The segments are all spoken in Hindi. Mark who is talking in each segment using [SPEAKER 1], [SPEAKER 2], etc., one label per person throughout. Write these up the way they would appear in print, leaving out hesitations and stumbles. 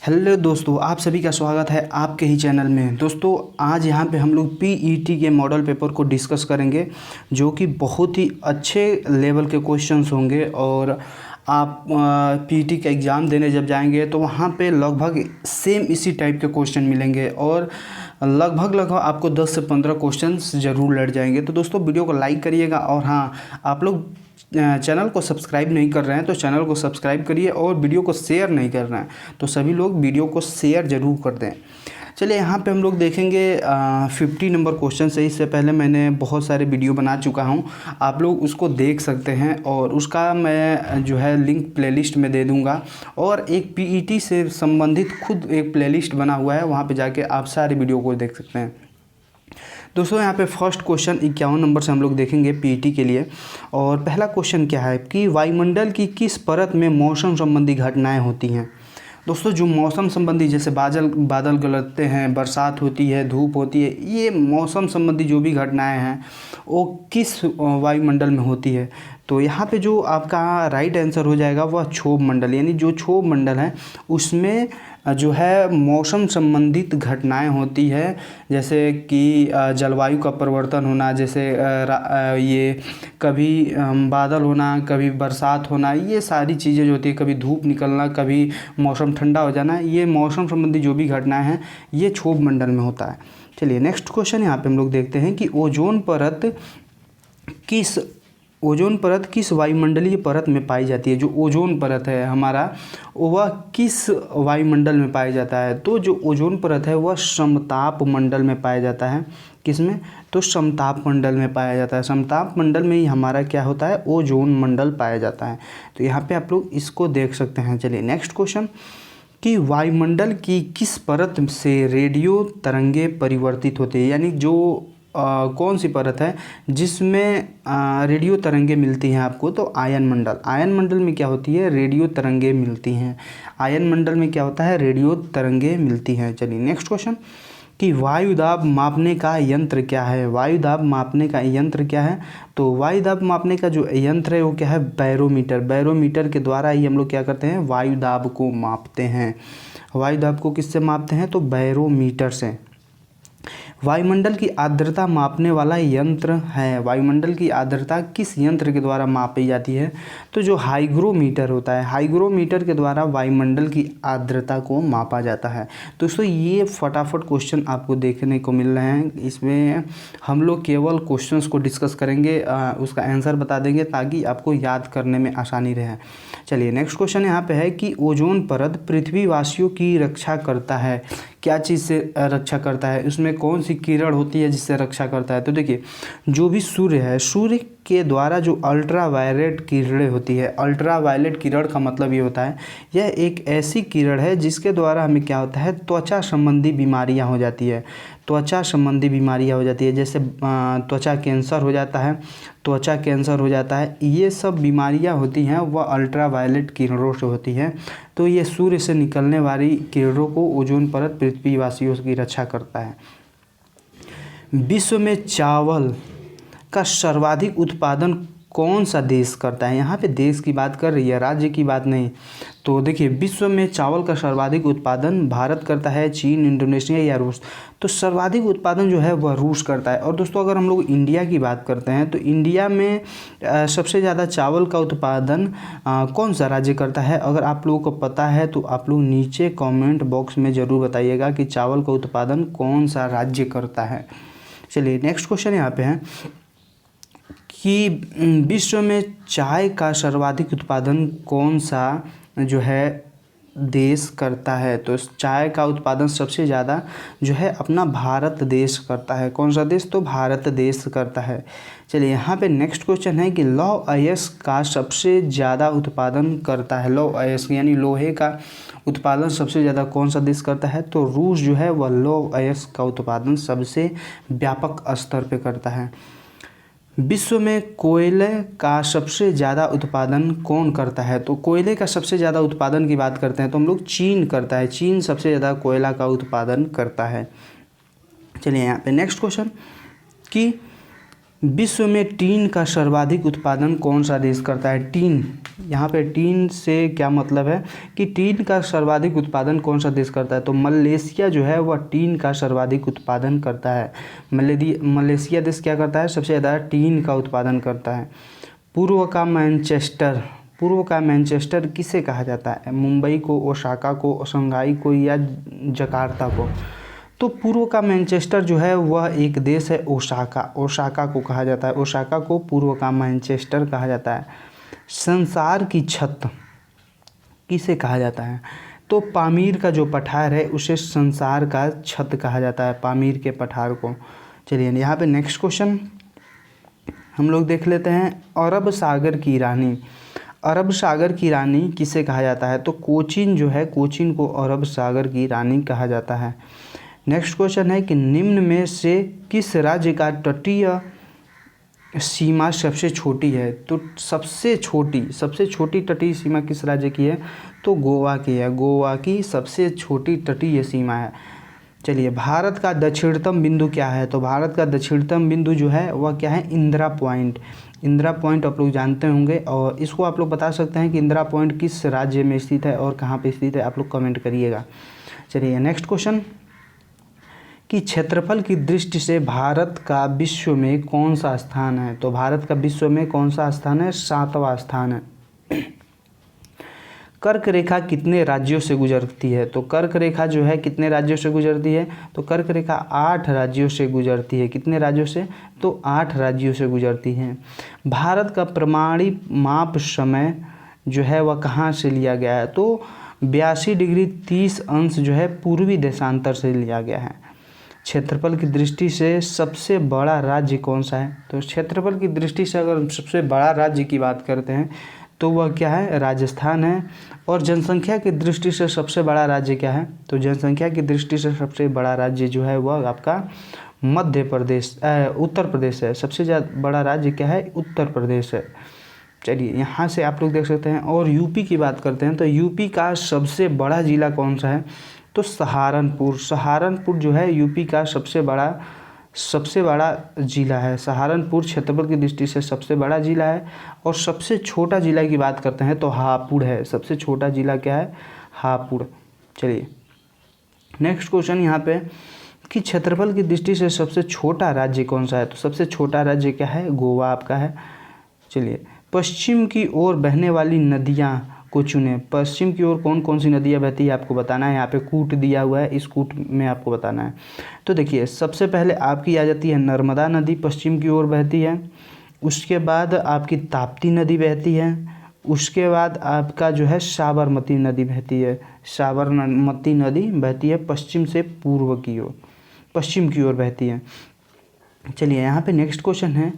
[SPEAKER 1] हेलो दोस्तों, आप सभी का स्वागत है आपके ही चैनल में। दोस्तों आज यहाँ पे हम लोग पीईटी के मॉडल पेपर को डिस्कस करेंगे, जो कि बहुत ही अच्छे लेवल के क्वेश्चंस होंगे। और आप पीईटी का एग्ज़ाम देने जब जाएंगे तो वहाँ पे लगभग सेम इसी टाइप के क्वेश्चन मिलेंगे और लगभग आपको 10 से 15 क्वेश्चंस ज़रूर लड़ जाएंगे। तो दोस्तों वीडियो को लाइक करिएगा, और हाँ, आप लोग चैनल को सब्सक्राइब नहीं कर रहे हैं तो चैनल को सब्सक्राइब करिए, और वीडियो को शेयर नहीं कर रहे हैं तो सभी लोग वीडियो को शेयर ज़रूर कर दें। चलिए यहाँ पे हम लोग देखेंगे 50 नंबर क्वेश्चन से। इससे पहले मैंने बहुत सारे वीडियो बना चुका हूँ, आप लोग उसको देख सकते हैं, और उसका मैं जो है लिंक प्लेलिस्ट में दे दूँगा। और एक पीईटी से संबंधित खुद एक प्लेलिस्ट बना हुआ है, वहाँ पे जाके आप सारे वीडियो को देख सकते हैं। दोस्तों यहाँ पे फर्स्ट क्वेश्चन 51 नंबर से हम लोग देखेंगे पीईटी के लिए। और पहला क्वेश्चन क्या है कि वायुमंडल की किस परत में मौसम संबंधी घटनाएं होती हैं। दोस्तों जो मौसम संबंधी, जैसे बादल गरजते हैं, बरसात होती है, धूप होती है, ये मौसम संबंधी जो भी घटनाएं हैं वो किस वायुमंडल में होती है। तो यहाँ पे जो आपका राइट आंसर हो जाएगा वह क्षोभ मंडल, यानी जो क्षोभ मंडल है उसमें जो है मौसम संबंधित घटनाएं होती है, जैसे कि जलवायु का परिवर्तन होना, जैसे ये कभी बादल होना, कभी बरसात होना, ये सारी चीज़ें जो होती है, कभी धूप निकलना, कभी मौसम ठंडा हो जाना, ये मौसम संबंधी जो भी घटनाएं हैं ये क्षोभ मंडल में होता है। चलिए नेक्स्ट क्वेश्चन यहाँ पे हम लोग देखते हैं कि ओजोन परत किस वायुमंडलीय परत में पाई जाती है। जो ओजोन परत है हमारा, वह किस वायुमंडल में पाया जाता है। तो जो ओजोन परत है वह समताप मंडल में पाया जाता है। किसमें? तो समताप मंडल में पाया जाता है। समताप मंडल में ही हमारा क्या होता है, ओजोन मंडल पाया जाता है। तो यहाँ पे आप लोग इसको देख सकते हैं। चलिए नेक्स्ट क्वेश्चन कि वायुमंडल की किस परत से रेडियो तरंगे परिवर्तित होती है, यानी जो कौन सी परत है जिसमें रेडियो तरंगे मिलती हैं आपको। तो आयन मंडल। आयन मंडल में क्या होती है, रेडियो तरंगे मिलती हैं। आयन मंडल में क्या होता है, रेडियो तरंगे मिलती हैं। चलिए नेक्स्ट क्वेश्चन कि वायुदाब मापने का यंत्र क्या है। वायुदाब मापने का यंत्र क्या है। तो वायुदाब मापने का जो यंत्र है वो क्या है, बैरोमीटर। बैरोमीटर के द्वारा ही हम लोग क्या करते हैं, वायुदाब को मापते हैं। वायुदाब को किससे मापते हैं, तो बैरोमीटर से। वायुमंडल की आर्द्रता मापने वाला यंत्र है। वायुमंडल की आर्द्रता किस यंत्र के द्वारा मापी जाती है। तो जो हाइग्रोमीटर होता है, हाइग्रोमीटर के द्वारा वायुमंडल की आर्द्रता को मापा जाता है। दोस्तों ये फटाफट क्वेश्चन आपको देखने को मिल रहे हैं। इसमें हम लोग केवल क्वेश्चंस को डिस्कस करेंगे, उसका आंसर बता देंगे ताकि आपको याद करने में आसानी रहे। चलिए नेक्स्ट क्वेश्चन यहाँ पे है कि ओजोन परत पृथ्वीवासियों की रक्षा करता है। क्या चीज़ से रक्षा करता है, उसमें कौन सी किरण होती है जिससे रक्षा करता है। तो देखिए जो भी सूर्य है, सूर्य के द्वारा जो अल्ट्रा वायलेट किरणें होती है, अल्ट्रा वायलेट किरण का मतलब ये होता है, यह एक ऐसी किरण है जिसके द्वारा हमें क्या होता है, त्वचा संबंधी बीमारियां हो जाती है। त्वचा संबंधी बीमारियां हो जाती है, जैसे त्वचा कैंसर हो जाता है, त्वचा कैंसर हो जाता है, ये सब बीमारियां होती हैं वह अल्ट्रा वायलेट किरणों से होती हैं। तो ये सूर्य से निकलने वाली किरणों को ओजोन परत पृथ्वीवासियों की रक्षा करता है। विश्व में चावल का सर्वाधिक उत्पादन कौन सा देश करता है। यहाँ पे देश की बात कर रही है, राज्य की बात नहीं। तो देखिए विश्व में चावल का सर्वाधिक उत्पादन भारत करता है, चीन, इंडोनेशिया या रूस। तो सर्वाधिक उत्पादन जो है वह रूस करता है। और दोस्तों अगर हम लोग इंडिया की बात करते हैं तो इंडिया में सबसे ज़्यादा चावल का उत्पादन कौन सा राज्य करता है। अगर आप लोगों को पता है तो आप लोग नीचे कमेंट बॉक्स में ज़रूर बताइएगा कि चावल का उत्पादन कौन सा राज्य करता है। चलिए नेक्स्ट क्वेश्चन यहाँ पे है कि विश्व में चाय का सर्वाधिक उत्पादन कौन सा जो है देश करता है। तो चाय का उत्पादन सबसे ज़्यादा जो है अपना भारत देश करता है। कौन सा देश, तो भारत देश करता है। चलिए यहाँ पे नेक्स्ट क्वेश्चन है कि लौह अयस्क का सबसे ज़्यादा उत्पादन करता है। लौह अयस्क यानी लोहे का उत्पादन सबसे ज़्यादा कौन सा देश करता है। तो रूस जो है वह लौह अयस्क का उत्पादन सबसे व्यापक स्तर पे करता है। विश्व में कोयले का सबसे ज़्यादा उत्पादन कौन करता है। तो कोयले का सबसे ज़्यादा उत्पादन की बात करते हैं तो हम लोग चीन करता है। चीन सबसे ज़्यादा कोयला का उत्पादन करता है। चलिए यहाँ पे नेक्स्ट क्वेश्चन कि विश्व में टीन का सर्वाधिक उत्पादन कौन सा देश करता है? टीन, यहाँ पे टीन से क्या मतलब है कि टीन का सर्वाधिक उत्पादन कौन सा देश करता है? तो मलेशिया जो है वह टीन का सर्वाधिक उत्पादन करता है। मलेशिया देश क्या करता है? सबसे ज़्यादा टीन का उत्पादन करता है। पूर्व का मैनचेस्टर किसे कहा जाता है? मुंबई को, ओसाका को, शंघाई को या जकार्ता को? तो पूर्व का मैनचेस्टर जो है वह एक देश है ओसाका को कहा जाता है। ओसाका को पूर्व का मैनचेस्टर कहा जाता है। संसार की छत किसे कहा जाता है? तो पामीर का जो पठार है उसे संसार का छत कहा जाता है, पामीर के पठार को। चलिए यहाँ पे नेक्स्ट क्वेश्चन हम लोग देख लेते हैं। अरब सागर की रानी किसे कहा जाता है? तो कोचीन जो है, कोचीन को अरब सागर की रानी कहा जाता है। नेक्स्ट क्वेश्चन है कि निम्न में से किस राज्य का तटीय सीमा सबसे छोटी है? तो सबसे छोटी तटीय सीमा किस राज्य की है? तो गोवा की है। गोवा की सबसे छोटी तटीय सीमा है। चलिए, भारत का दक्षिणतम बिंदु क्या है? तो भारत का दक्षिणतम बिंदु जो है वह क्या है? इंदिरा पॉइंट। इंदिरा पॉइंट आप लोग जानते होंगे और इसको आप लोग बता सकते हैं कि इंदिरा पॉइंट किस राज्य में स्थित है और कहाँ पे स्थित है, आप लोग कमेंट करिएगा। चलिए नेक्स्ट क्वेश्चन कि क्षेत्रफल की दृष्टि से भारत का विश्व में कौन सा स्थान है? तो भारत का विश्व में कौन सा स्थान है? 7वां स्थान है। कर्क रेखा कितने राज्यों से गुजरती है? तो कर्क रेखा जो है कितने राज्यों से गुजरती है? तो कर्क रेखा 8 राज्यों से गुजरती है। कितने राज्यों से? तो 8 राज्यों से गुजरती है। भारत का प्रमाणिक माप समय जो है वह कहाँ से लिया गया है? तो 82 डिग्री 30 अंश जो है पूर्वी देशांतर से लिया गया है। क्षेत्रफल की दृष्टि से सबसे बड़ा राज्य कौन सा है? तो क्षेत्रफल की दृष्टि से अगर सबसे बड़ा राज्य की बात करते हैं तो वह क्या है? राजस्थान है। और जनसंख्या की दृष्टि से सबसे बड़ा राज्य क्या है? तो जनसंख्या की दृष्टि से सबसे बड़ा राज्य जो है वह आपका उत्तर प्रदेश है। सबसे ज़्यादा बड़ा राज्य क्या है? उत्तर प्रदेश है। चलिए यहाँ से आप लोग देख सकते हैं। और यूपी की बात करते हैं तो यूपी का सबसे बड़ा ज़िला कौन सा है? तो सहारनपुर जो है यूपी का सबसे बड़ा ज़िला है। सहारनपुर क्षेत्रफल की दृष्टि से सबसे बड़ा ज़िला है। और सबसे छोटा ज़िला की बात करते हैं तो हापुड़ है। सबसे छोटा ज़िला क्या है? हापुड़। चलिए नेक्स्ट क्वेश्चन यहाँ पे कि क्षेत्रफल की दृष्टि से सबसे छोटा राज्य कौन सा है? तो सबसे छोटा राज्य क्या है? गोवा आपका है। चलिए, पश्चिम की ओर बहने वाली नदियाँ को चुने। पश्चिम की ओर कौन कौन सी नदियाँ बहती है आपको बताना है। यहाँ पे कूट दिया हुआ है, इस कूट में आपको बताना है। तो देखिए, सबसे पहले आपकी आ जाती है नर्मदा नदी, पश्चिम की ओर बहती है। उसके बाद आपकी ताप्ती नदी बहती है। उसके बाद आपका जो है साबरमती नदी बहती है। साबरमती नदी बहती है पश्चिम से पूर्व की ओर, पश्चिम की ओर बहती है। चलिए यहाँ पे नेक्स्ट क्वेश्चन है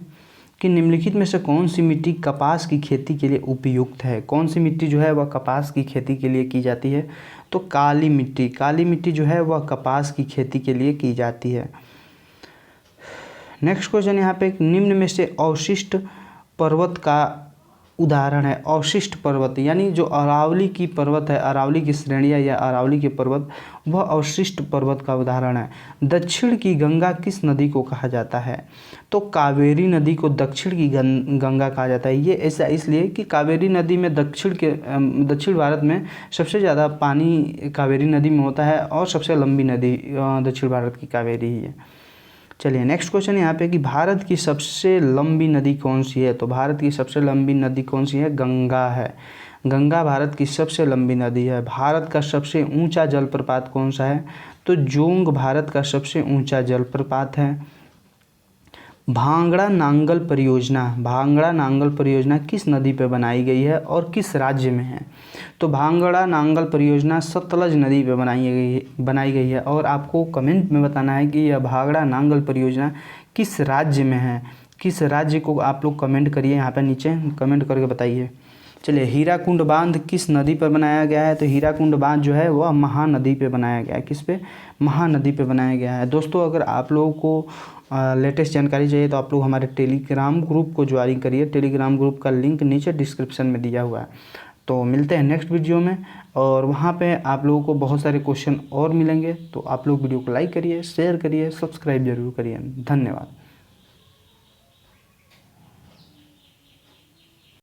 [SPEAKER 1] कि निम्नलिखित में से कौन सी मिट्टी कपास की खेती के लिए उपयुक्त है? कौन सी मिट्टी जो है वह कपास की खेती के लिए की जाती है? तो काली मिट्टी जो है वह कपास की खेती के लिए की जाती है। नेक्स्ट क्वेश्चन यहाँ पे निम्न में से अवशिष्ट पर्वत का उदाहरण है। अवशिष्ट पर्वत यानी जो अरावली की पर्वत है, अरावली की श्रेणियाँ या अरावली के पर्वत, वह अवशिष्ट पर्वत का उदाहरण है। दक्षिण की गंगा किस नदी को कहा जाता है? तो कावेरी नदी को दक्षिण की गंगा कहा जाता है। ये ऐसा इसलिए कि कावेरी नदी में दक्षिण भारत में सबसे ज़्यादा पानी कावेरी नदी में होता है और सबसे लंबी नदी दक्षिण भारत की कावेरी ही है। चलिए नेक्स्ट क्वेश्चन यहाँ पे कि भारत की सबसे लंबी नदी कौन सी है? तो भारत की सबसे लंबी नदी कौन सी है? गंगा है। गंगा भारत की सबसे लंबी नदी है। भारत का सबसे ऊंचा जलप्रपात कौन सा है? तो जोंग भारत का सबसे ऊंचा जलप्रपात है। भांगड़ा नांगल परियोजना किस नदी पर बनाई गई है और किस राज्य में है? तो भांगड़ा नांगल परियोजना सतलज नदी पे बनाई गई है। और आपको कमेंट में बताना है कि यह भांगड़ा नांगल परियोजना किस राज्य में है। किस राज्य को आप लोग कमेंट करिए, यहाँ पे नीचे कमेंट करके बताइए। चलिए, हीराकुंड बांध किस नदी पर बनाया गया है? तो हीराकुंड बांध जो है वह महानदी पे बनाया गया है। किस पे? महानदी पे बनाया गया है। दोस्तों, अगर आप लोगों को लेटेस्ट जानकारी चाहिए तो आप लोग हमारे टेलीग्राम ग्रुप को ज्वाइन करिए। टेलीग्राम ग्रुप का लिंक नीचे डिस्क्रिप्शन में दिया हुआ है। तो मिलते हैं नेक्स्ट वीडियो में और वहाँ पे आप लोगों को बहुत सारे क्वेश्चन और मिलेंगे। तो आप लोग वीडियो को लाइक करिए, शेयर करिए, सब्सक्राइब जरूर करिए। धन्यवाद।